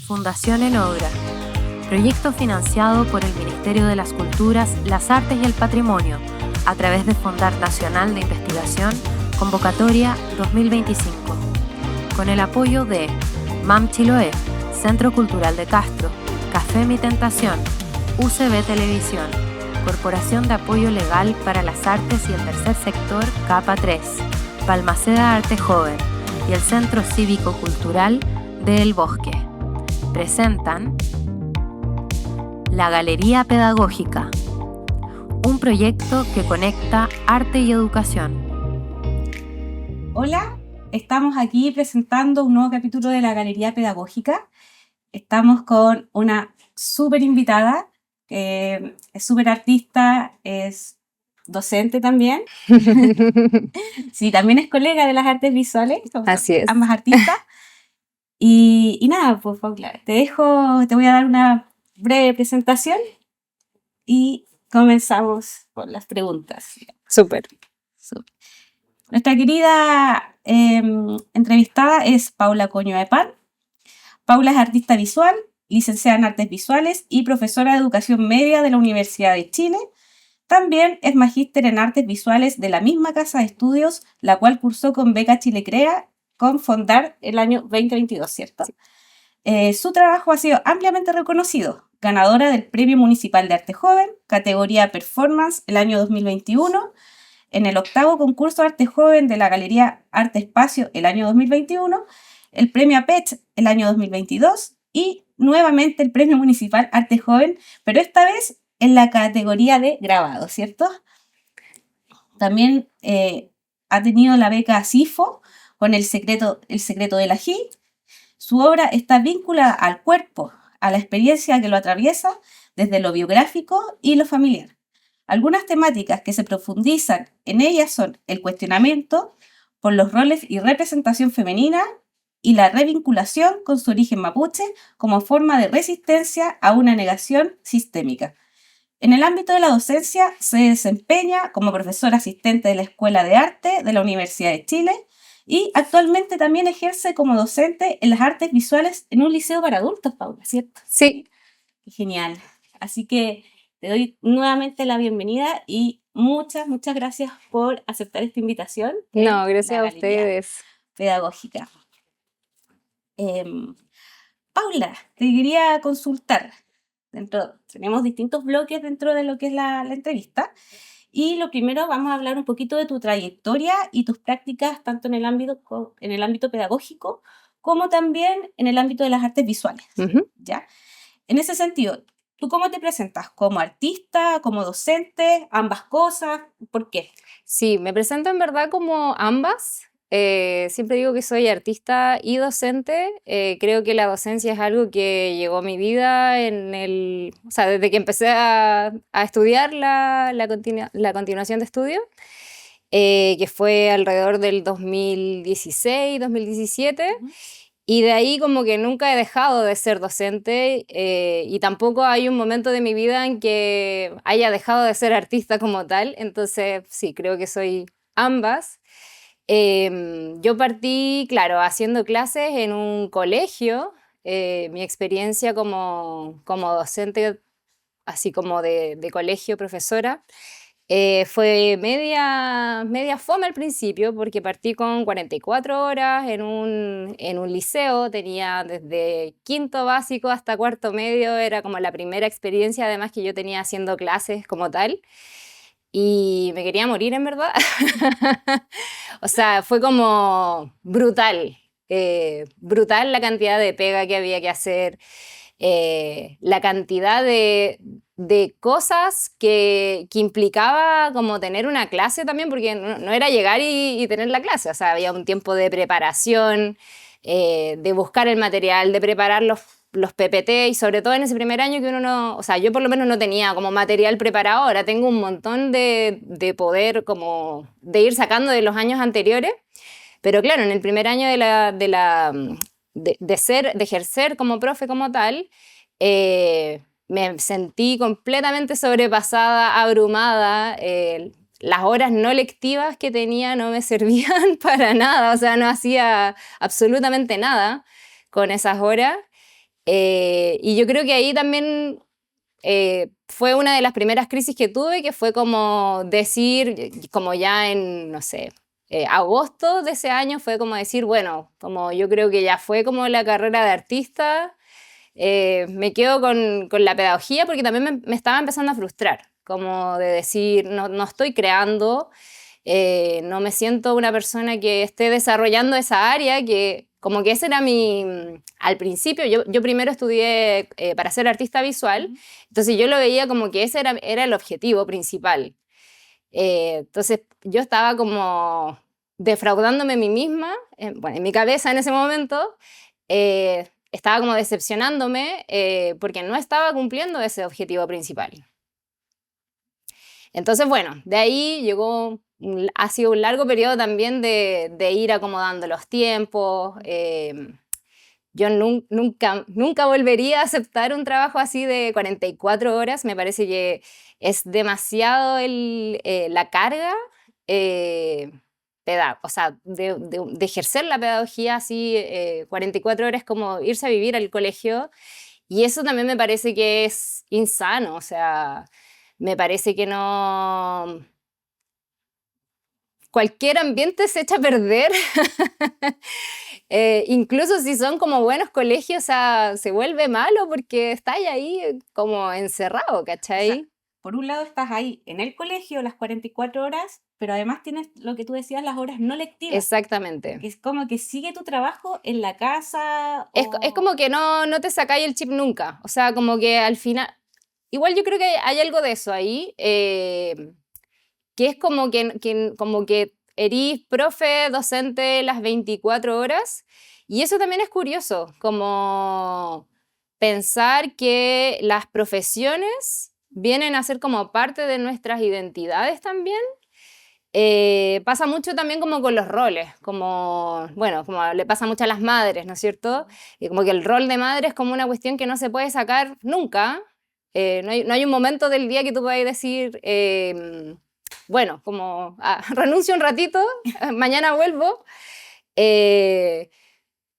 Fundación en Obra. Proyecto financiado por el Ministerio de las Culturas, las Artes y el Patrimonio a través de Fondar Nacional de Investigación, convocatoria 2025. Con el apoyo de MAM Chiloé, Centro Cultural de Castro, Café Mi Tentación, UCB Televisión, Corporación de Apoyo Legal para las Artes y el Tercer Sector Capa 3, Balmaceda Arte Joven y el Centro Cívico Cultural de El Bosque. Presentan La Galería Pedagógica, un proyecto que conecta arte y educación. Hola, estamos aquí presentando un nuevo capítulo de La Galería Pedagógica. Estamos con una súper invitada, es súper artista, es docente también. Sí, también es colega de las artes visuales. Así es. Ambas artistas. Y nada, pues Paula, te voy a dar una breve presentación y comenzamos con las preguntas. Súper. Nuestra querida entrevistada es Paula Coño de Pan. Paula es artista visual, licenciada en artes visuales y profesora de educación media de la Universidad de Chile. También es magíster en artes visuales de la misma casa de estudios, la cual cursó con beca Chile Crea con Fondar el año 2022, ¿cierto? Sí. Su trabajo ha sido ampliamente reconocido, ganadora del Premio Municipal de Arte Joven, categoría Performance el año 2021, en el 8º concurso de Arte Joven de la Galería Arte Espacio el año 2021, el Premio APECH el año 2022 y nuevamente el Premio Municipal Arte Joven, pero esta vez en la categoría de grabado, ¿cierto? También ha tenido la beca CIFO con El secreto del ají. Su obra está vinculada al cuerpo, a la experiencia que lo atraviesa desde lo biográfico y lo familiar. Algunas temáticas que se profundizan en ellas son el cuestionamiento por los roles y representación femenina y la revinculación con su origen mapuche como forma de resistencia a una negación sistémica. En el ámbito de la docencia se desempeña como profesora asistente de la Escuela de Arte de la Universidad de Chile y actualmente también ejerce como docente en las artes visuales en un liceo para adultos, Paula, ¿cierto? Sí. Genial. Así que te doy nuevamente la bienvenida y muchas gracias por aceptar esta invitación. No, gracias a ustedes. Pedagógica. Paula, te quería consultar. Tenemos distintos bloques dentro de lo que es la entrevista. Y lo primero, vamos a hablar un poquito de tu trayectoria y tus prácticas, tanto en el ámbito pedagógico, como también en el ámbito de las artes visuales. ¿Ya? En ese sentido, ¿tú cómo te presentas? ¿Como artista, como docente, ambas cosas? ¿Por qué? Sí, me presento en verdad como ambas. Siempre digo que soy artista y docente. Creo que la docencia es algo que llegó a mi vida desde que empecé a estudiar la continuación de estudio, que fue alrededor del 2016, 2017. Y de ahí como que nunca he dejado de ser docente y tampoco hay un momento de mi vida en que haya dejado de ser artista como tal. Entonces sí, creo que soy ambas. Yo partí, claro, haciendo clases en un colegio. Mi experiencia como docente, así como de colegio, profesora, fue media fome al principio porque partí con 44 horas en un liceo. Tenía desde quinto básico hasta cuarto medio, era como la primera experiencia además que yo tenía haciendo clases como tal. Y me quería morir, en verdad. O sea, fue como brutal. Brutal la cantidad de pega que había que hacer, la cantidad de cosas que implicaba como tener una clase también, porque no era llegar y tener la clase. O sea, había un tiempo de preparación, de buscar el material, de preparar los PPT, y sobre todo en ese primer año que uno no, o sea, yo por lo menos no tenía como material preparado. Ahora tengo un montón de poder como de ir sacando de los años anteriores, pero claro, en el primer año de ejercer como profe como tal, me sentí completamente sobrepasada, abrumada. Las horas no lectivas que tenía no me servían para nada, o sea, no hacía absolutamente nada con esas horas. Y yo creo que ahí también fue una de las primeras crisis que tuve, que fue como decir, como ya en, no sé, agosto de ese año, fue como decir, bueno, como yo creo que ya fue como la carrera de artista, me quedo con la pedagogía porque también me estaba empezando a frustrar, como de decir, no estoy creando, no me siento una persona que esté desarrollando esa área, que como que ese era al principio, yo primero estudié para ser artista visual, entonces yo lo veía como que ese era el objetivo principal. Entonces yo estaba como defraudándome a mí misma, bueno, en mi cabeza en ese momento, estaba como decepcionándome porque no estaba cumpliendo ese objetivo principal. Entonces, bueno, de ahí ha sido un largo periodo también de ir acomodando los tiempos. Yo nunca volvería a aceptar un trabajo así de 44 horas. Me parece que es demasiado la carga o sea, de ejercer la pedagogía así 44 horas como irse a vivir al colegio. Y eso también me parece que es insano. O sea, me parece que no... Cualquier ambiente se echa a perder. Incluso si son como buenos colegios, o sea, se vuelve malo porque estás ahí como encerrado, ¿cachai? O sea, por un lado estás ahí en el colegio las 44 horas, pero además tienes lo que tú decías, las horas no lectivas. Exactamente. Que es como que sigue tu trabajo en la casa. Es como que no te sacáis el chip nunca. O sea, como que al final... Igual yo creo que hay algo de eso ahí, que es como que erís profe, docente las 24 horas. Y eso también es curioso, como pensar que las profesiones vienen a ser como parte de nuestras identidades también. Pasa mucho también como con los roles, como le pasa mucho a las madres, ¿no es cierto? Y como que el rol de madre es como una cuestión que no se puede sacar nunca. No hay un momento del día que tú puedas decir, bueno, como renuncio un ratito, mañana vuelvo.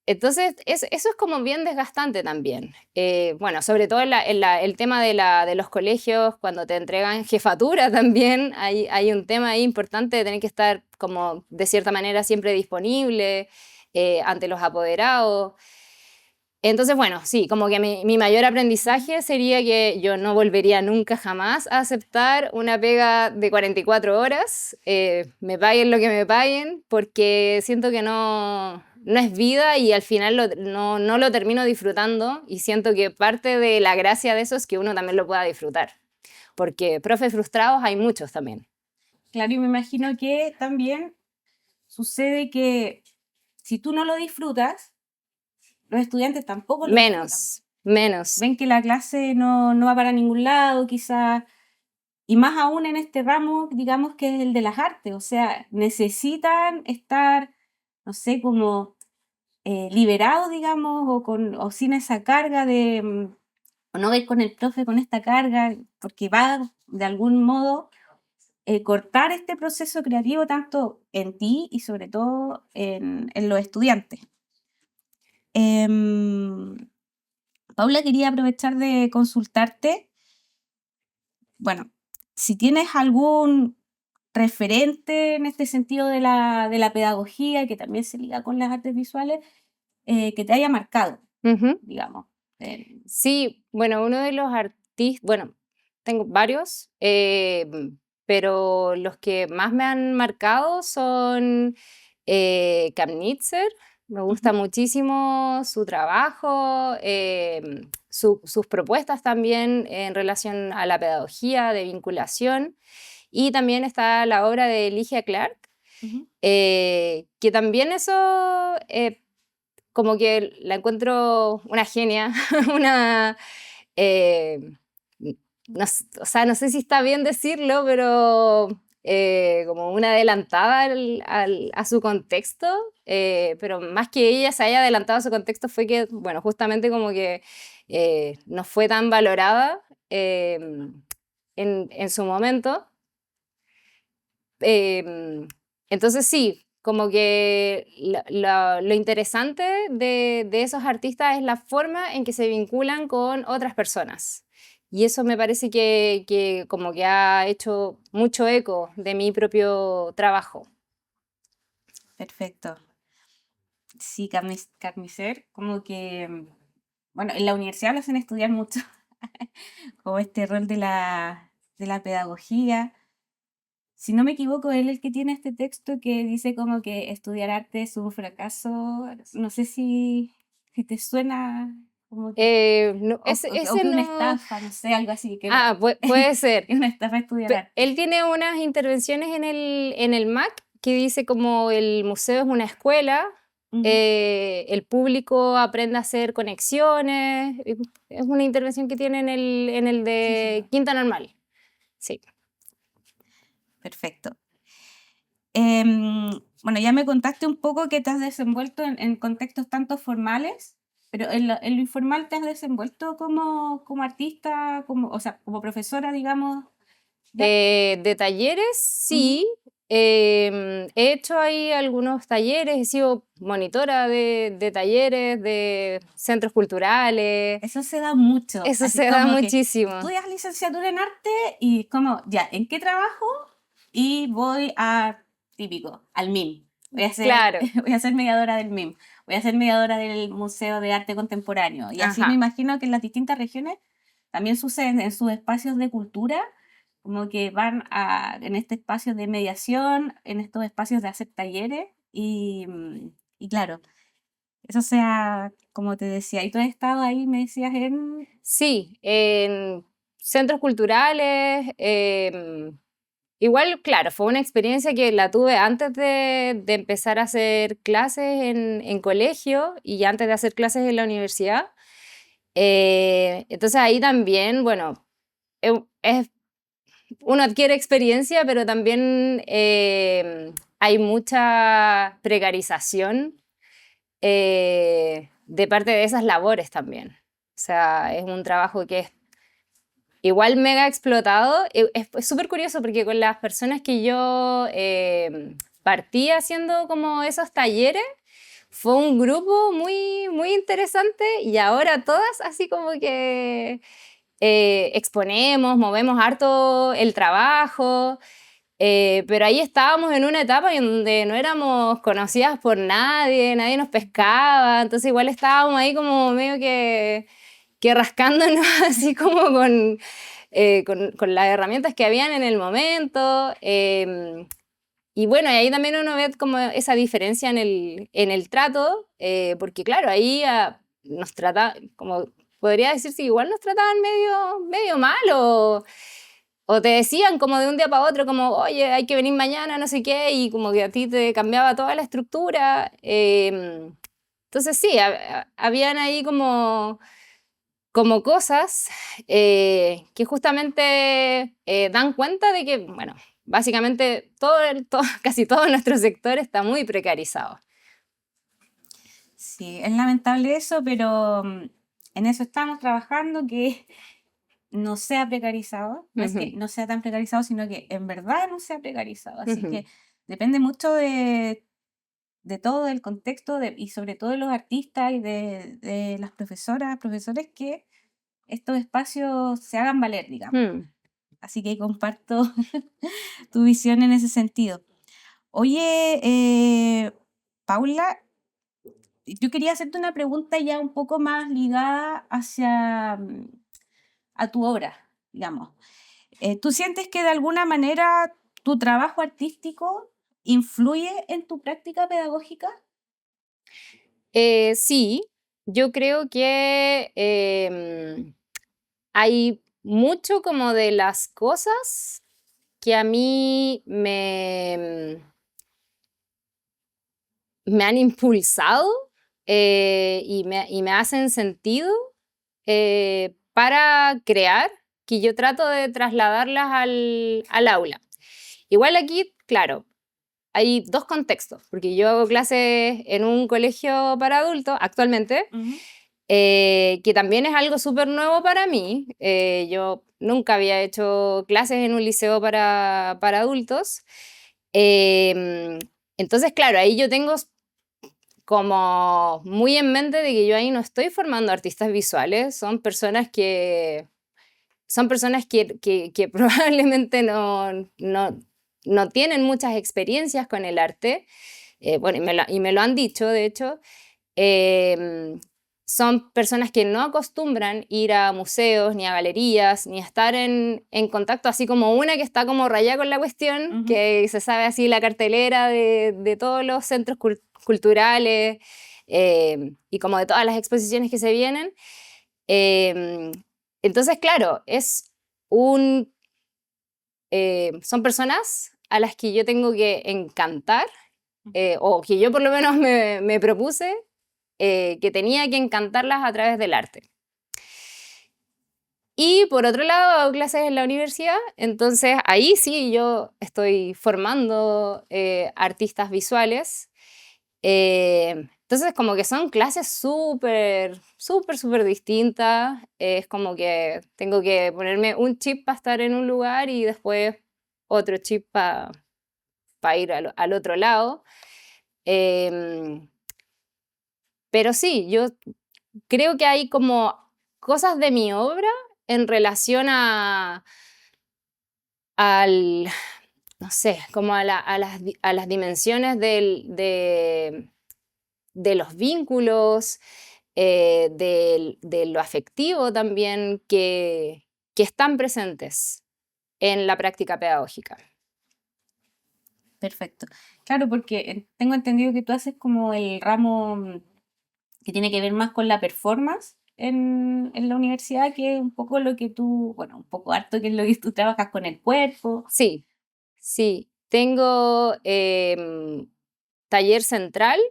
Entonces, eso es como bien desgastante también. Bueno, sobre todo el tema de los colegios, cuando te entregan jefatura también, hay un tema ahí importante de tener que estar como de cierta manera siempre disponible ante los apoderados. Entonces, bueno, sí, como que mi mayor aprendizaje sería que yo no volvería nunca jamás a aceptar una pega de 44 horas, me paguen lo que me paguen, porque siento que no es vida y al final no lo termino disfrutando y siento que parte de la gracia de eso es que uno también lo pueda disfrutar, porque profes frustrados hay muchos también. Claro, y me imagino que también sucede que si tú no lo disfrutas, los estudiantes tampoco lo Menos. ven que la clase no va para ningún lado, quizás, y más aún en este ramo, digamos que es el de las artes, o sea, necesitan estar, no sé, como liberados, digamos, o sin esa carga o no ver con el profe con esta carga, porque va de algún modo cortar este proceso creativo tanto en ti y sobre todo en los estudiantes. Paula, quería aprovechar de consultarte, bueno, si tienes algún referente en este sentido de la pedagogía, que también se liga con las artes visuales, que te haya marcado, digamos. Sí, bueno, uno de los artistas, bueno, tengo varios, pero los que más me han marcado son Kamnitzer. Me gusta muchísimo su trabajo, sus propuestas también en relación a la pedagogía de vinculación. Y también está la obra de Ligia Clark, que también eso como que la encuentro una genia, una... o sea, no sé si está bien decirlo, pero como una adelantada a su contexto, pero más que ella se haya adelantado a su contexto fue que, bueno, justamente como que no fue tan valorada en su momento. Entonces sí, como que lo interesante de esos artistas es la forma en que se vinculan con otras personas. Y eso me parece que como que ha hecho mucho eco de mi propio trabajo. Perfecto. Sí, Carnicer, como que, bueno, en la universidad lo hacen estudiar mucho, como este rol de la pedagogía. Si no me equivoco, él es el que tiene este texto que dice como que estudiar arte es un fracaso. No sé si te suena como que, No, o ese que una no... estafa, no sé, algo así, que Ah, puede ser. es una estafa estudiar arte. Él tiene unas intervenciones en el MAC que dice como el museo es una escuela, Ujú. el público aprende a hacer conexiones. Es una intervención que tiene en el Sí, de sí, Quinta Normal. Sí. perfecto. Bueno, ya me contaste un poco que te has desenvuelto en contextos tanto formales, pero en lo informal te has desenvuelto como artista, o sea, como profesora, digamos, de arte. De talleres, Ujú. sí. He hecho ahí algunos talleres, he sido monitora de talleres, de centros culturales. Eso se da mucho, Eso así se da como que muchísimo. estudias licenciatura en arte y como, ya, ¿en qué trabajo? Y voy típico, al MIM. Claro. Voy a ser mediadora del MIM, voy a ser mediadora del Museo de Arte Contemporáneo. Y así me Ajá. imagino que en las distintas regiones también suceden en sus espacios de cultura, como que en este espacio de mediación, en estos espacios de hacer talleres y claro, eso sea, como te decía, y tú has estado ahí, me decías, Sí, en centros culturales. Igual, claro, fue una experiencia que la tuve antes de empezar a hacer clases en colegio y antes de hacer clases en la universidad. Entonces ahí también, bueno, uno adquiere experiencia, pero también hay mucha precarización de parte de esas labores también. O sea, es un trabajo que es igual mega explotado. Es súper curioso porque con las personas que yo partí haciendo como esos talleres, fue un grupo muy, muy interesante y ahora todas así como que exponemos, movemos harto el trabajo. Pero ahí estábamos en una etapa en donde no éramos conocidas por nadie, nadie nos pescaba, entonces igual estábamos ahí como medio que rascándonos así como con las herramientas que habían en el momento. Y bueno, y ahí también uno ve como esa diferencia en el trato, porque claro, ahí nos trataban, como podría decirse, igual nos trataban medio mal o te decían como de un día para otro, como, oye, hay que venir mañana, no sé qué, y como que a ti te cambiaba toda la estructura. Entonces sí, habían ahí como cosas que justamente dan cuenta de que, bueno, básicamente casi todo nuestro sector está muy precarizado. sí, es lamentable eso, pero en eso estamos trabajando, que no sea precarizado. No es que Ujú, no sea tan precarizado, sino que en verdad no sea precarizado. Así ujú. que depende mucho de todo, del contexto y sobre todo de los artistas y de las profesoras, profesores, que estos espacios se hagan valer, digamos. Mm. Así que comparto tu visión en ese sentido. Oye, Paula, yo quería hacerte una pregunta ya un poco más ligada a tu obra, digamos. ¿Tú sientes que de alguna manera tu trabajo artístico influye en tu práctica pedagógica? Sí, yo creo que hay mucho como de las cosas que a mí me han impulsado y me hacen sentido para crear, que yo trato de trasladarlas al aula. Igual aquí, claro, hay dos contextos, porque yo hago clases en un colegio para adultos actualmente, Ujú. que también es algo súper nuevo para mí. Yo nunca había hecho clases en un liceo para adultos. Em, Entonces, claro, ahí yo tengo como muy en mente de que yo ahí no estoy formando artistas visuales, son personas que que probablemente no tienen muchas experiencias con el arte, bueno, y me lo han dicho, de hecho. Em, Son personas que no acostumbran ir a museos, ni a galerías, ni a estar en contacto, así como una que está como rayada con la cuestión, que se sabe así la cartelera de todos los centros culturales, y como de todas las exposiciones que se vienen. Em, entonces, claro, son personas a las que yo tengo que encantar, o que yo por lo menos me propuse que tenía que encantarlas a través del arte. Y por otro lado, hago clases en la universidad, entonces ahí sí yo estoy formando artistas visuales. Entonces como que son clases súper distintas. Es como que tengo que ponerme un chip para estar en un lugar y después otro chip para ir al otro lado. Em, pero sí, yo creo que hay como cosas de mi obra en relación al, no sé, como a las dimensiones de los vínculos, de lo afectivo también, que están presentes en la práctica pedagógica. Perfecto. Claro, porque tengo entendido que tú haces como el ramo que tiene que ver más con la performance en la universidad, que es un poco lo que tú, bueno, un poco harto que es lo que tú trabajas con el cuerpo. Sí, sí. Tengo taller central,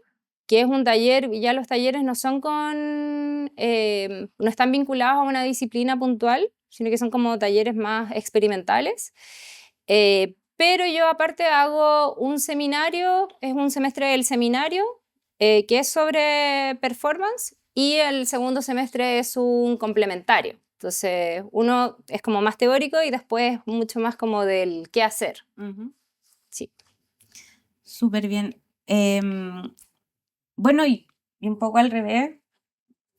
que es un taller, ya los talleres no son no están vinculados a una disciplina puntual, sino que son como talleres más experimentales. Pero yo aparte hago un seminario, es un semestre del seminario, que es sobre performance, y el segundo semestre es un complementario. Entonces, uno es como más teórico y después mucho más como del qué hacer. Sí. Súper bien. Bueno, y un poco al revés,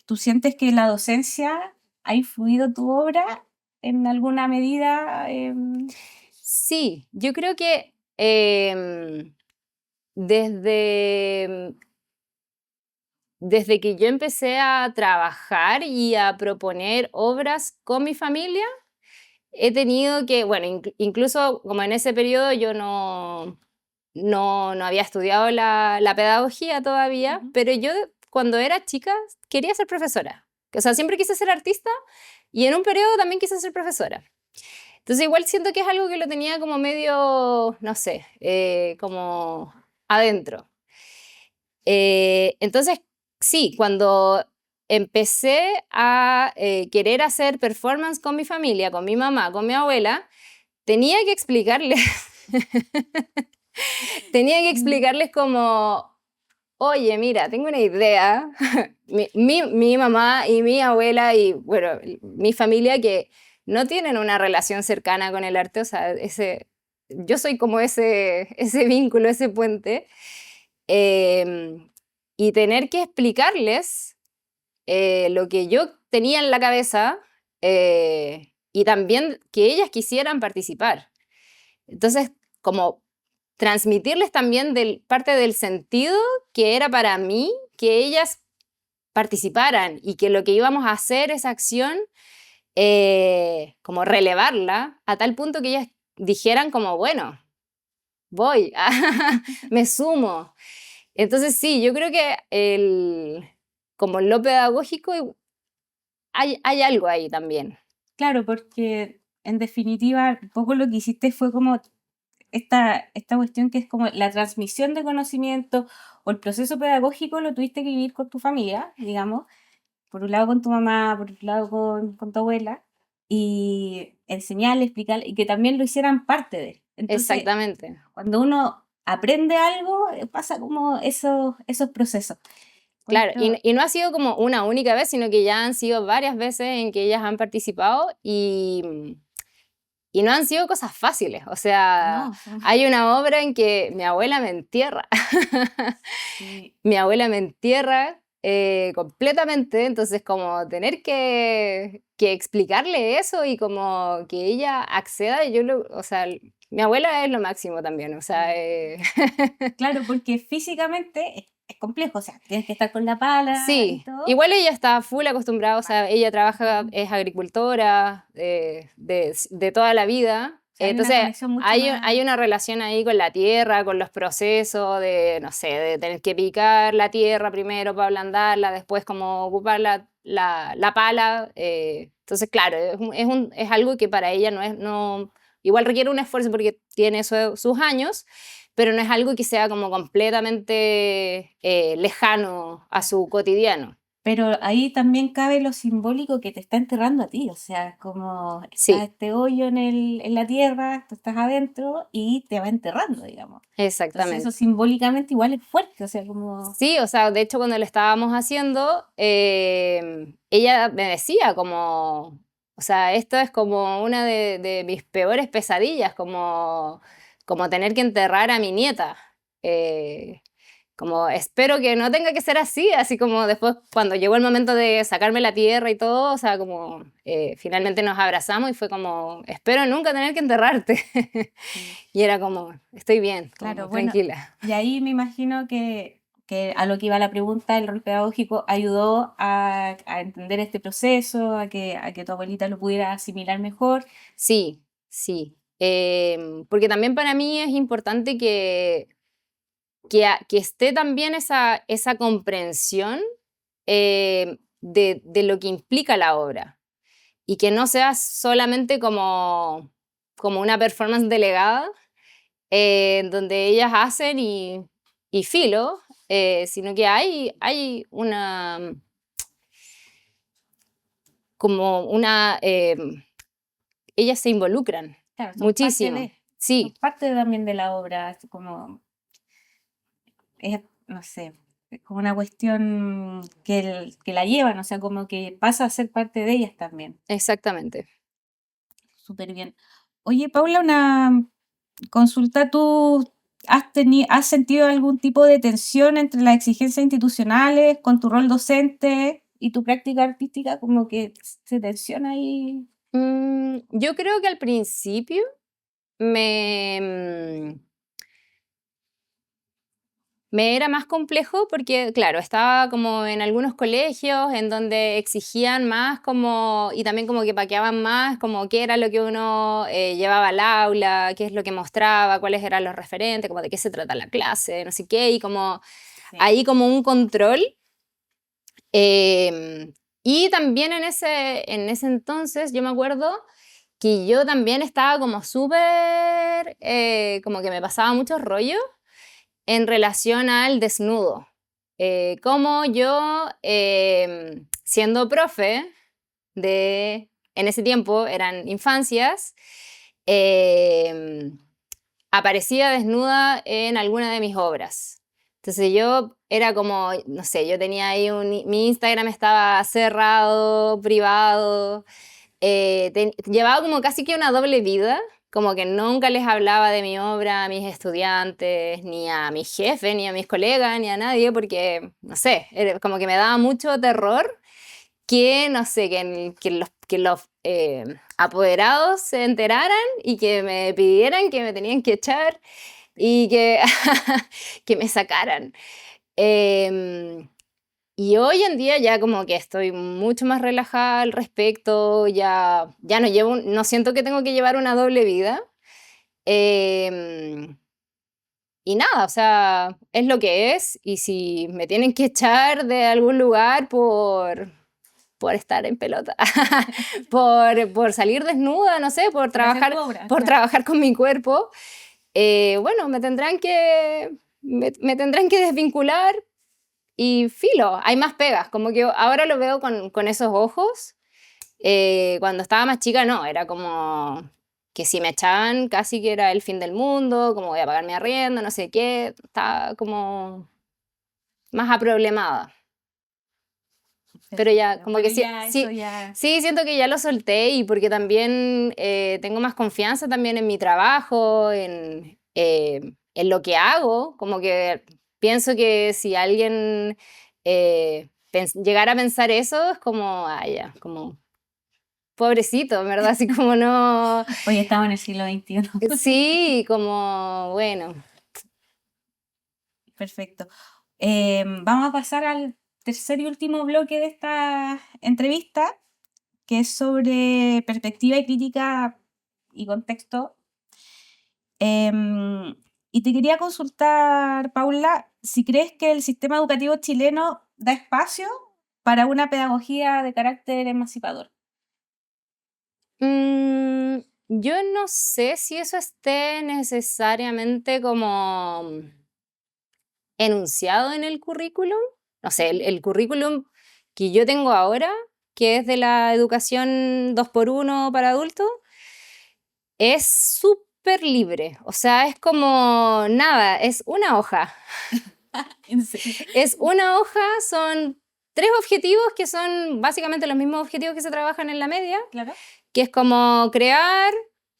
¿tú sientes que la docencia ha influido tu obra en alguna medida? Sí, yo creo que desde, desde que yo empecé a trabajar y a proponer obras con mi familia, he tenido que, bueno, incluso como en ese periodo yo no había estudiado la pedagogía todavía, pero yo cuando era chica quería ser profesora. O sea, siempre quise ser artista y en un periodo también quise ser profesora. Entonces igual siento que es algo que lo tenía como medio, no sé, como adentro. Entonces, sí, cuando empecé a querer hacer performance con mi familia, con mi mamá, con mi abuela, tenía que explicarles, tenía que explicarles como, oye, mira, tengo una idea. Mi mamá y mi abuela y, bueno, mi familia que no tienen una relación cercana con el arte, o sea, yo soy como ese vínculo, ese puente. Em, y tener que explicarles lo que yo tenía en la cabeza, y también que ellas quisieran participar. Entonces, como transmitirles también parte del sentido que era para mí que ellas participaran y que lo que íbamos a hacer, esa acción, como relevarla a tal punto que ellas dijeran como, bueno, voy, me sumo. Entonces sí, yo creo que como en lo pedagógico hay algo ahí también. Claro, porque en definitiva, un poco lo que hiciste fue como esta cuestión que es como la transmisión de conocimiento o el proceso pedagógico lo tuviste que vivir con tu familia, digamos, por un lado con tu mamá, por otro lado con tu abuela, y enseñarle, explicarle, y que también lo hicieran parte de él. Entonces, Exactamente. cuando uno aprende algo, pasa como esos procesos. Claro, Encuentro- y no ha sido como una única vez, sino que ya han sido varias veces en que ellas han participado Y no han sido cosas fáciles, o sea, No, hay una obra en que mi abuela me entierra. sí. Mi abuela me entierra completamente, entonces como tener que explicarle eso y como que ella acceda, o sea, mi abuela es lo máximo también, o sea, Claro, porque físicamente es complejo, o sea, tienes que estar con la pala y sí, todo. igual ella está full acostumbrada, o sea, ella trabaja, es agricultora de toda la vida, O sea, hay una entonces conexión mucho hay más. una relación ahí con la tierra, con los procesos de, no sé, de tener que picar la tierra primero para ablandarla, después como ocupar la pala, entonces claro, es algo que para ella igual requiere un esfuerzo porque tiene sus años, pero no es algo que sea como completamente lejano a su cotidiano. Pero ahí también cabe lo simbólico que te está enterrando a ti, o sea, como está Sí, este hoyo en la tierra, tú estás adentro y te va enterrando, digamos. Entonces eso exactamente. simbólicamente igual es fuerte, o sea, como... Sí, o sea, de hecho cuando lo estábamos haciendo, ella me decía como, o sea, esto es como una de mis peores pesadillas, como tener que enterrar a mi nieta. Eh, Como espero que no tenga que ser así, así como después cuando llegó el momento de sacarme la tierra y todo, o sea, como finalmente nos abrazamos y fue como, espero nunca tener que enterrarte. Sí. Y era como, estoy bien, como Claro, bueno, tranquila. y ahí me imagino que a lo que iba la pregunta, el rol pedagógico ayudó a entender este proceso, a que tu abuelita lo pudiera asimilar mejor. Sí, sí. Porque también para mí es importante que esté también esa comprensión de lo que implica la obra. Y que no sea solamente como una performance delegada, donde ellas hacen y filo, sino que hay como una, ellas se involucran Claro, muchísimo, son sí, parte también de la obra, es como, es, no sé, es como una cuestión que la llevan, o sea, como que pasa a ser parte de ellas también. exactamente. Súper bien. Oye, Paula, una consulta, ¿tú has sentido algún tipo de tensión entre las exigencias institucionales con tu rol docente y tu práctica artística? Como que se tensiona ahí. Yo creo que al principio me, me era más complejo porque, claro, estaba como en algunos colegios en donde exigían más como, y también como que paqueaban más, como qué era lo que uno llevaba al aula, qué es lo que mostraba, cuáles eran los referentes, como de qué se trata la clase, no sé qué, y como Sí. ahí como un control. Y también en ese entonces yo me acuerdo que yo también estaba como súper, como que me pasaba mucho rollo en relación al desnudo. Como yo, siendo profe en ese tiempo eran infancias, em, aparecía desnuda en alguna de mis obras. Entonces yo era como, no sé, yo tenía ahí mi Instagram estaba cerrado, privado, llevaba como casi que una doble vida, como que nunca les hablaba de mi obra a mis estudiantes, ni a mi jefe, ni a mis colegas, ni a nadie, porque, no sé, como que me daba mucho terror que, no sé, que los apoderados se enteraran y que me pidieran que me tenían que echar y que me sacaran. Em, y hoy en día ya como que estoy mucho más relajada al respecto, ya no siento que tengo que llevar una doble vida. Em, y nada, o sea, es lo que es. Y si me tienen que echar de algún lugar por estar en pelota, por salir desnuda, no sé, por Por hacer trabajar, tu obra, por claro. trabajar con mi cuerpo, bueno, me tendrán que desvincular y filo, hay más pegas, como que ahora lo veo con esos ojos. Cuando estaba más chica no, era como que si me echaban casi que era el fin del mundo, como voy a pagar mi arriendo, no sé qué, estaba como más aproblemada. Pero ya, como Pero que sí, ya sí, eso ya... sí, siento que ya lo solté y porque también tengo más confianza también en mi trabajo, en lo que hago, como que pienso que si alguien llegara a pensar eso, es como, ya, como pobrecito, en verdad, así como no, Oye, estamos en el siglo XXI. sí, como, bueno, Perfecto. Vamos a pasar al tercer y último bloque de esta entrevista, que es sobre perspectiva y crítica y contexto. Em, y te quería consultar, Paula, si crees que el sistema educativo chileno da espacio para una pedagogía de carácter emancipador. yo no sé si eso esté necesariamente como enunciado en el currículum. No sé, el currículum que yo tengo ahora, que es de la educación 2x1 para adultos, es súper libre. O sea, es como nada, es una hoja. ¿En serio? Es una hoja, son 3 objetivos que son básicamente los mismos objetivos que se trabajan en la media, Claro. que es como crear,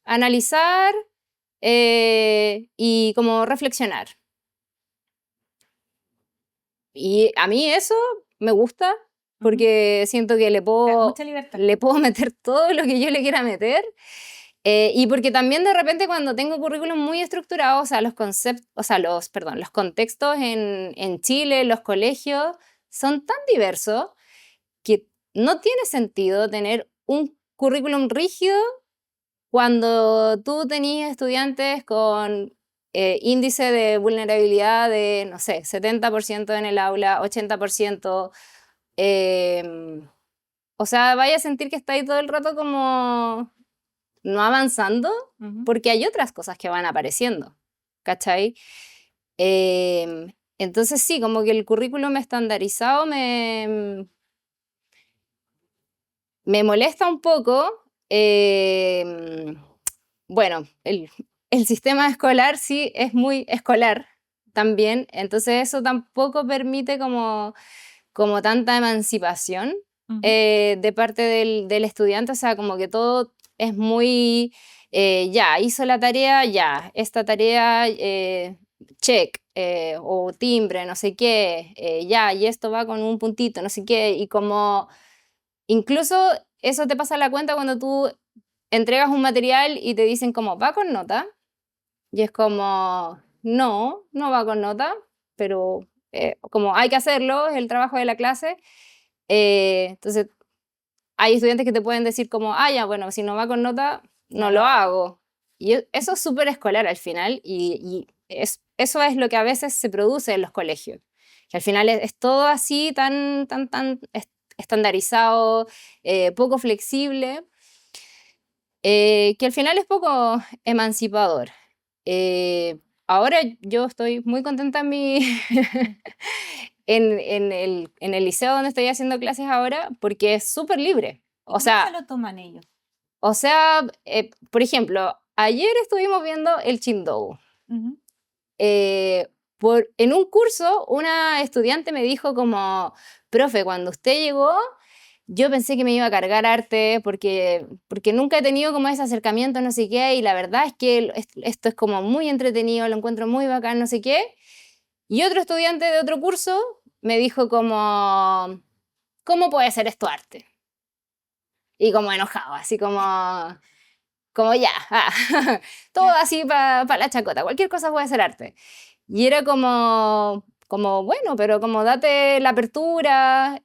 analizar y como reflexionar. Y a mí eso me gusta porque siento que Mucha libertad. le puedo meter todo lo que yo le quiera meter. Y porque también de repente cuando tengo currículum muy estructurados, o sea, los conceptos, o sea, los contextos en Chile, los colegios, son tan diversos que no tiene sentido tener un currículum rígido cuando tú tenías estudiantes con índice de vulnerabilidad de, no sé, 70% en el aula, 80%, o sea, vaya a sentir que está ahí todo el rato como no avanzando, porque hay otras cosas que van apareciendo, ¿cachai? Entonces sí, como que el currículum estandarizado me molesta un poco. Bueno, el sistema escolar sí es muy escolar también, entonces eso tampoco permite como tanta emancipación de parte del estudiante, o sea, como que todo es muy, ya, hizo la tarea, ya, esta tarea, check, o timbre, no sé qué, ya, y esto va con un puntito, no sé qué, y como incluso eso te pasa la cuenta cuando tú entregas un material y te dicen como, ¿va con nota? Y es como, no, no va con nota, pero como hay que hacerlo, es el trabajo de la clase. Entonces, hay estudiantes que te pueden decir como, ya, bueno, si no va con nota, no lo hago. Y eso es súper escolar al final y eso es lo que a veces se produce en los colegios. Que al final es todo así tan estandarizado, poco flexible, que al final es poco emancipador. Ahora yo estoy muy contenta en el liceo donde estoy haciendo clases ahora porque es súper libre. ¿Cómo se lo toman ellos? O sea, por ejemplo, ayer estuvimos viendo el Chindou. En un curso, una estudiante me dijo como, profe, cuando usted llegó, yo pensé que me iba a cargar arte porque nunca he tenido como ese acercamiento, no sé qué, y la verdad es que esto es como muy entretenido, lo encuentro muy bacán, no sé qué. Y otro estudiante de otro curso me dijo como, ¿cómo puede ser esto arte? Y como enojado, así como ya, todo así para la chacota, cualquier cosa puede ser arte. Y era como bueno, pero como date la apertura,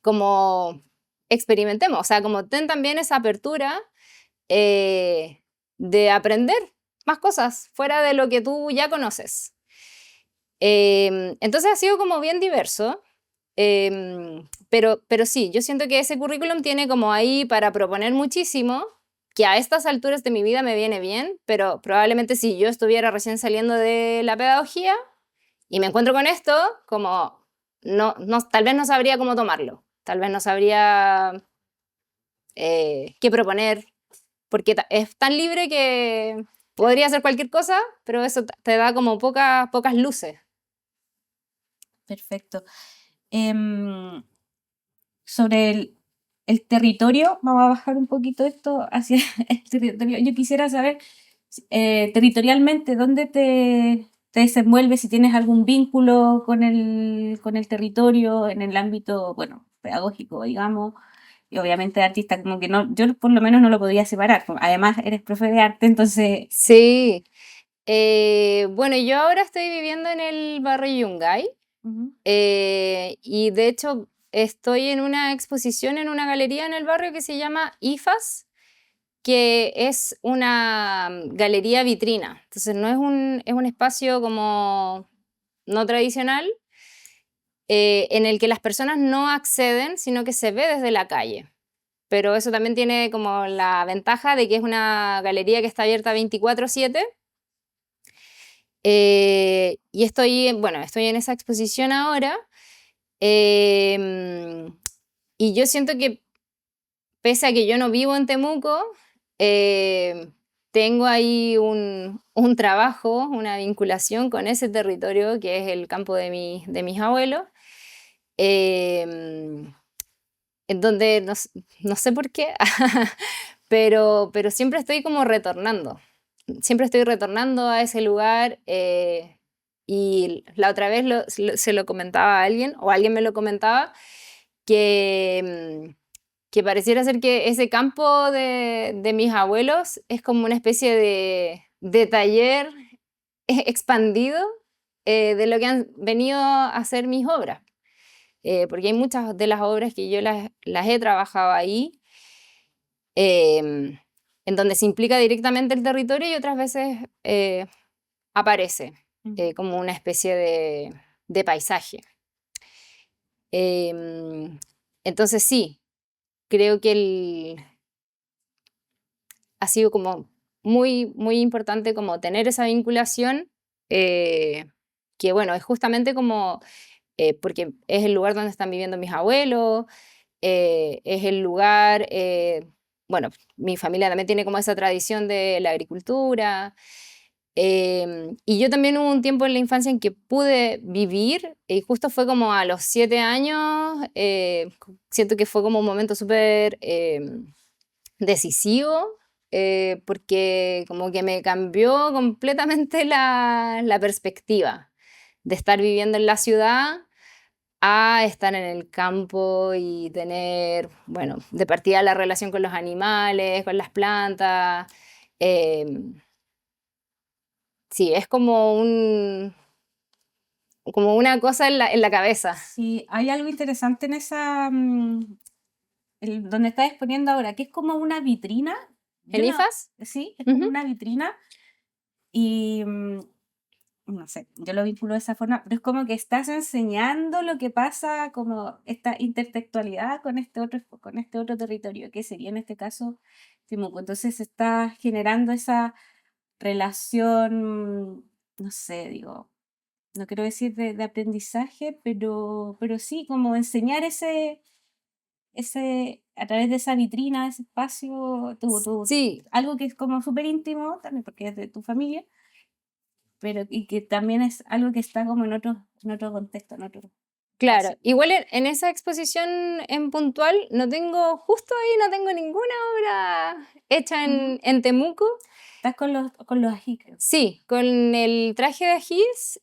como experimentemos, o sea, como ten también esa apertura de aprender más cosas fuera de lo que tú ya conoces. Entonces ha sido como bien diverso, pero sí, yo siento que ese currículum tiene como ahí para proponer muchísimo, que a estas alturas de mi vida me viene bien, pero probablemente si yo estuviera recién saliendo de la pedagogía y me encuentro con esto, como tal vez no sabría cómo tomarlo, tal vez no sabría qué proponer, porque es tan libre que podría hacer cualquier cosa, pero eso te da como pocas luces. Perfecto. sobre el territorio, vamos a bajar un poquito esto hacia el territorio. Yo quisiera saber territorialmente dónde te desenvuelves, si tienes algún vínculo con el territorio en el ámbito, bueno, pedagógico, digamos, y obviamente artista, como que no, yo por lo menos no lo podía separar. Además, eres profe de arte, entonces... Sí. Bueno, yo ahora estoy viviendo en el barrio Yungay. Y de hecho estoy en una exposición en una galería en el barrio que se llama IFAS, que es una galería vitrina. Entonces no es un espacio como no tradicional, en el que las personas no acceden, sino que se ve desde la calle. Pero eso también tiene como la ventaja de que es una galería que está abierta 24/7. Y estoy en esa exposición ahora. Y yo siento que, pese a que yo no vivo en Temuco, tengo ahí un trabajo, una vinculación con ese territorio que es el campo de mis abuelos, em, en donde no sé por qué, pero siempre estoy como retornando. Siempre estoy retornando a ese lugar. Y la otra vez se lo comentaba a alguien, o alguien me lo comentaba, que pareciera ser que ese campo de mis abuelos es como una especie de taller expandido de lo que han venido a hacer mis obras. Porque hay muchas de las obras que yo las he trabajado ahí, em, en donde se implica directamente el territorio y otras veces aparece como una especie de paisaje. Entonces sí, creo que ha sido como muy, muy importante como tener esa vinculación, que bueno, es justamente como, porque es el lugar donde están viviendo mis abuelos, es el lugar, bueno, mi familia también tiene como esa tradición de la agricultura. Y yo también hubo un tiempo en la infancia en que pude vivir, y justo fue como a los 7 años. Siento que fue como un momento súper decisivo, porque como que me cambió completamente la perspectiva de estar viviendo en la ciudad a estar en el campo y tener, bueno, de partida la relación con los animales, con las plantas. em, Sí, es como una cosa en la cabeza. Sí, hay algo interesante en esa, donde estás exponiendo ahora, que es como una vitrina. ¿En IFAS? Sí, es como Ujú. una vitrina y no sé, yo lo vinculo de esa forma, pero es como que estás enseñando lo que pasa, como esta intertextualidad con este otro territorio, que sería en este caso Temuco. Entonces está generando esa relación, no sé, digo, no quiero decir de aprendizaje, pero sí, como enseñar ese, a través de esa vitrina, ese espacio, Sí, algo que es como súper íntimo, también porque es de tu familia, pero y que también es algo que está como en otro contexto, en otro claro. espacio. Igual en esa exposición en puntual justo ahí no tengo ninguna obra hecha Ujú. en Temuco. Estás con los ají, creo. Sí, con el traje de ajís,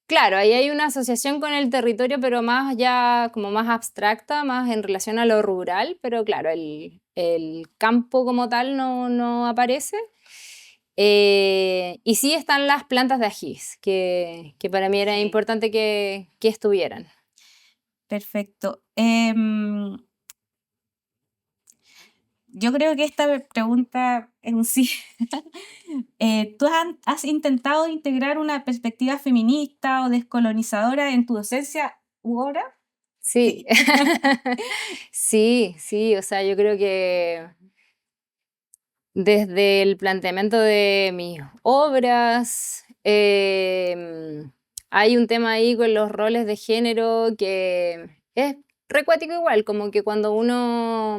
claro, ahí hay una asociación con el territorio, pero más ya como más abstracta, más en relación a lo rural, pero claro, el campo como tal no aparece. Y sí están las plantas de ajís, que para mí era Sí. importante que estuvieran. Perfecto. Yo creo que esta pregunta en sí, ¿tú has intentado integrar una perspectiva feminista o descolonizadora en tu docencia u obra? Sí, Sí. sí, sí, o sea, yo creo que desde el planteamiento de mis obras, hay un tema ahí con los roles de género que es recuático igual, como que cuando uno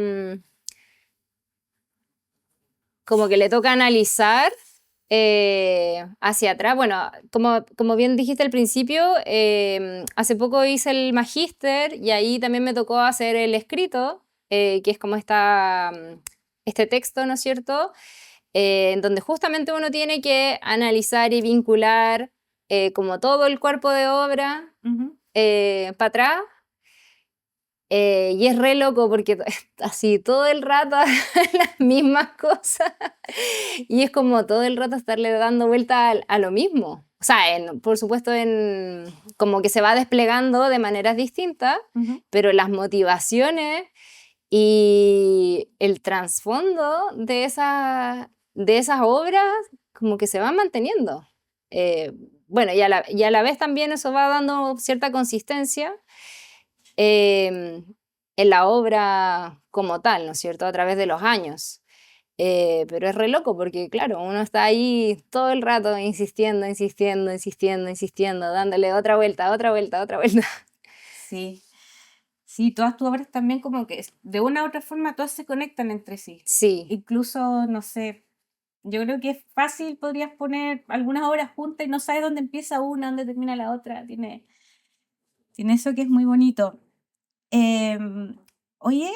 como que le toca analizar, hacia atrás, bueno, como bien dijiste al principio, hace poco hice el magíster y ahí también me tocó hacer el escrito, que es como este texto, ¿no es cierto? En donde justamente uno tiene que analizar y vincular como todo el cuerpo de obra para atrás. Y es re loco porque así todo el rato las mismas cosas y es como todo el rato estarle dando vuelta a lo mismo. O sea, por supuesto, como que se va desplegando de maneras distintas, pero las motivaciones y el trasfondo de esas obras como que se van manteniendo. Bueno, y a la vez también eso va dando cierta consistencia en la obra como tal, ¿no es cierto? A través de los años. Pero es re loco porque, claro, uno está ahí todo el rato insistiendo, insistiendo, insistiendo, insistiendo, dándole otra vuelta, otra vuelta, otra vuelta. Sí. Sí, todas tus obras también como que de una u otra forma todas se conectan entre sí. Sí. Incluso, no sé, yo creo que es fácil, podrías poner algunas obras juntas y no sabes dónde empieza una, dónde termina la otra. Tiene eso que es muy bonito. Oye,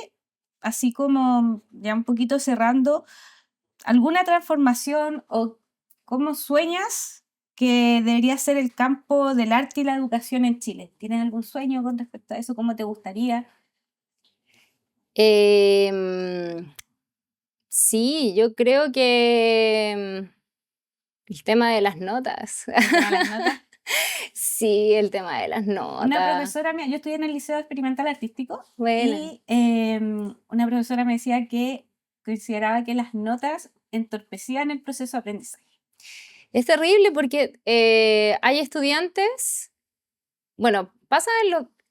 así como ya un poquito cerrando, ¿alguna transformación o cómo sueñas que debería ser el campo del arte y la educación en Chile? ¿Tienes algún sueño con respecto a eso? ¿Cómo te gustaría? Sí, yo creo que el tema de las notas. ¿El tema de las notas? Sí, el tema de las notas. Una profesora mía, yo estudié en el Liceo Experimental Artístico Bueno. y una profesora me decía que consideraba que las notas entorpecían el proceso de aprendizaje. Es terrible porque hay estudiantes, bueno,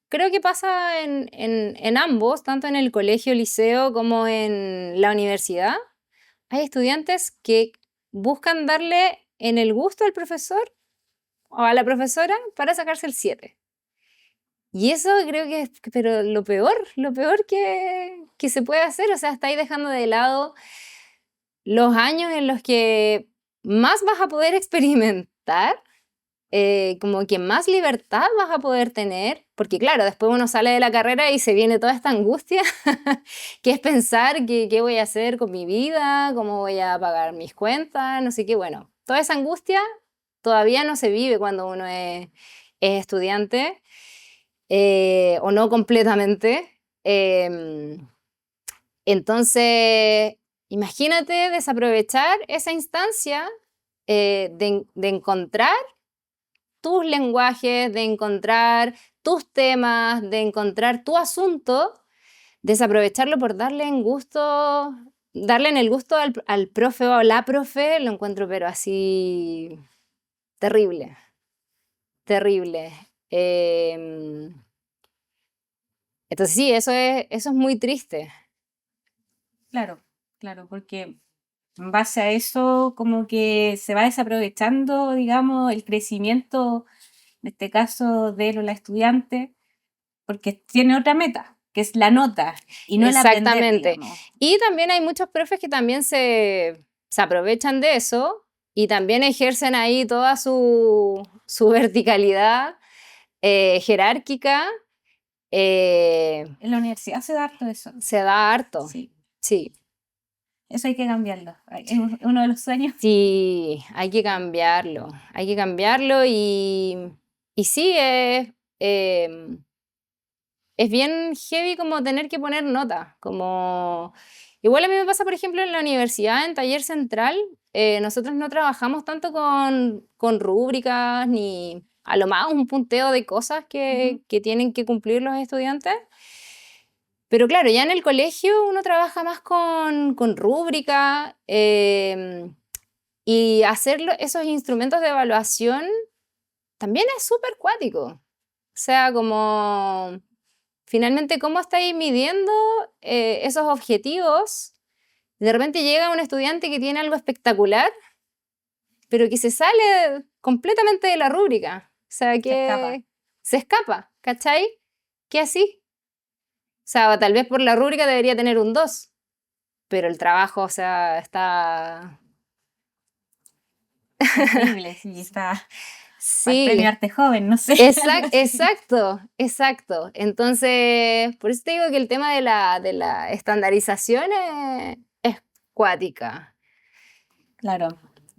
creo que pasa en ambos, tanto en el colegio, liceo, como en la universidad. Hay estudiantes que buscan darle en el gusto al profesor o a la profesora para sacarse el 7. Y eso creo que es, pero lo peor que se puede hacer, o sea, estáis dejando de lado los años en los que más vas a poder experimentar, como que más libertad vas a poder tener, porque claro, después uno sale de la carrera y se viene toda esta angustia, que es pensar qué voy a hacer con mi vida, cómo voy a pagar mis cuentas, no sé qué, bueno, toda esa angustia todavía no se vive cuando uno es estudiante, o no completamente. Entonces, imagínate desaprovechar esa instancia de encontrar tus lenguajes, de encontrar tus temas, de encontrar tu asunto, desaprovecharlo por darle en el gusto al profe o a la profe, lo encuentro pero así terrible, terrible. Entonces sí, eso es muy triste. Claro, claro, porque en base a eso como que se va desaprovechando, digamos, el crecimiento, en este caso de la estudiante, porque tiene otra meta, que es la nota y no el aprender, Exactamente. digamos. Y también hay muchos profes que también se aprovechan de eso y también ejercen ahí toda su verticalidad jerárquica. En la universidad se da harto eso. Se da harto. Sí, Sí. eso hay que cambiarlo. Es uno de los sueños. Sí, hay que cambiarlo. Hay que cambiarlo y sí, es bien heavy como tener que poner nota, como... Igual a mí me pasa, por ejemplo, en la universidad, en taller central, nosotros no trabajamos tanto con rúbricas ni a lo más un punteo de cosas que tienen que cumplir los estudiantes. Pero claro, ya en el colegio uno trabaja más con rúbrica y hacer esos instrumentos de evaluación también es súper cuático. O sea, como... Finalmente, ¿cómo estáis midiendo esos objetivos? De repente llega un estudiante que tiene algo espectacular, pero que se sale completamente de la rúbrica. O sea, que se escapa, ¿cachai? ¿Qué así? O sea, tal vez por la rúbrica debería tener un 2, pero el trabajo, o sea, está Increíble, sí, está Sí. premio arte joven, no sé. Exacto. Entonces, por eso te digo que el tema de la estandarización es cuática. Claro,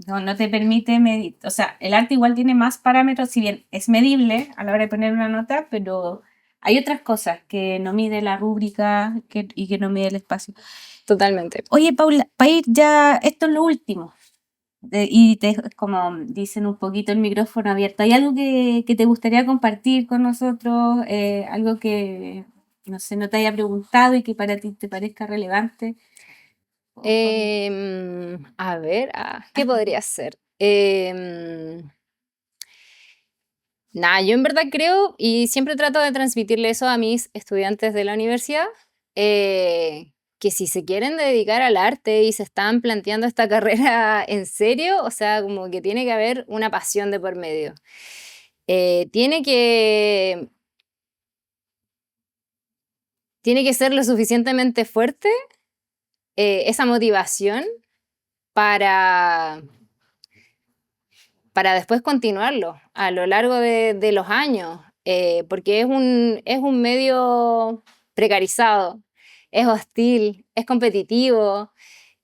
no te permite medir, o sea, el arte igual tiene más parámetros, si bien es medible a la hora de poner una nota, pero hay otras cosas que no mide la rúbrica y que no mide el espacio. Totalmente. Oye, Paula, para ir ya, esto es lo último, como dicen un poquito el micrófono abierto, ¿hay algo que te gustaría compartir con nosotros? Algo que, no sé, no te haya preguntado y que para ti te parezca relevante. A ver, ¿qué podría ser? Nada, yo en verdad creo y siempre trato de transmitirle eso a mis estudiantes de la universidad, que si se quieren dedicar al arte y se están planteando esta carrera en serio, o sea, como que tiene que haber una pasión de por medio. Tiene que ser lo suficientemente fuerte esa motivación para después continuarlo a lo largo de los años, porque es un medio precarizado, es hostil, es competitivo,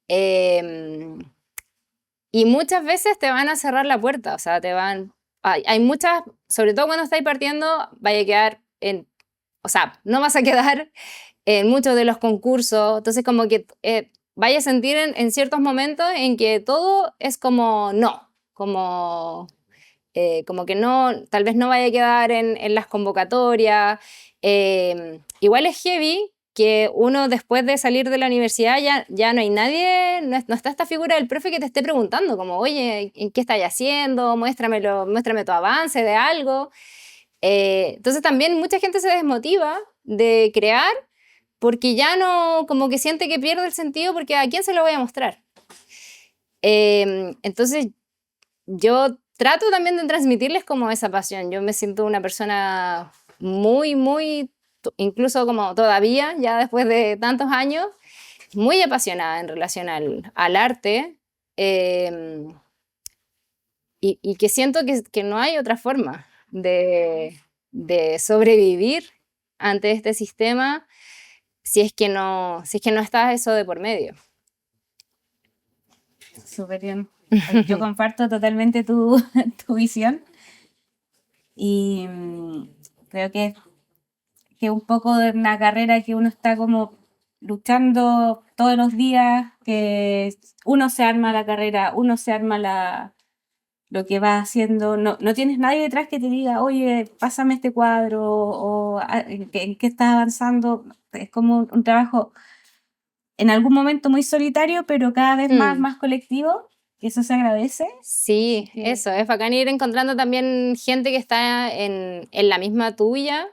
y muchas veces te van a cerrar la puerta, o sea, hay muchas, sobre todo cuando estáis partiendo, vaya a quedar o sea, no vas a quedar en muchos de los concursos, entonces como que vaya a sentir en ciertos momentos en que todo es como no, como que no, tal vez no vaya a quedar en las convocatorias. Igual es heavy que uno después de salir de la universidad ya no hay nadie, no está esta figura del profe que te esté preguntando como, oye, ¿en qué estás haciendo? Muéstrame tu avance de algo. Entonces también mucha gente se desmotiva de crear porque ya no, como que siente que pierde el sentido porque ¿a quién se lo voy a mostrar? Entonces yo trato también de transmitirles como esa pasión. Yo me siento una persona muy, incluso como todavía, ya después de tantos años, muy apasionada en relación al arte, y que siento que no hay otra forma de sobrevivir ante este sistema si es que no está eso de por medio. Súper bien. Yo comparto totalmente tu visión y creo que un poco de una carrera que uno está como luchando todos los días, que uno se arma la carrera, uno se arma lo que va haciendo, no tienes nadie detrás que te diga, oye, pásame este cuadro o ¿en qué estás avanzando? Es como un trabajo en algún momento muy solitario, pero cada vez más colectivo, que eso se agradece. Sí, eso, es bacán ir encontrando también gente que está en la misma tuya,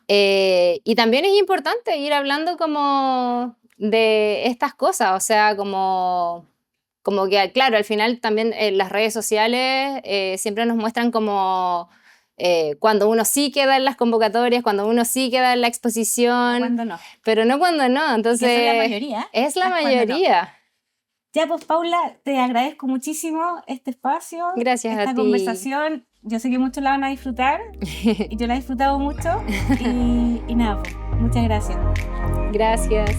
y también es importante ir hablando como de estas cosas, o sea, como que, claro, al final también las redes sociales siempre nos muestran como cuando uno sí queda en las convocatorias, cuando uno sí queda en la exposición. Cuando no. Pero no cuando no, entonces... Esa es la mayoría. Es la mayoría. No. Ya pues, Paula, te agradezco muchísimo este espacio. Gracias a ti. Esta conversación, yo sé que muchos la van a disfrutar y yo la he disfrutado mucho y nada, pues, muchas gracias. Gracias.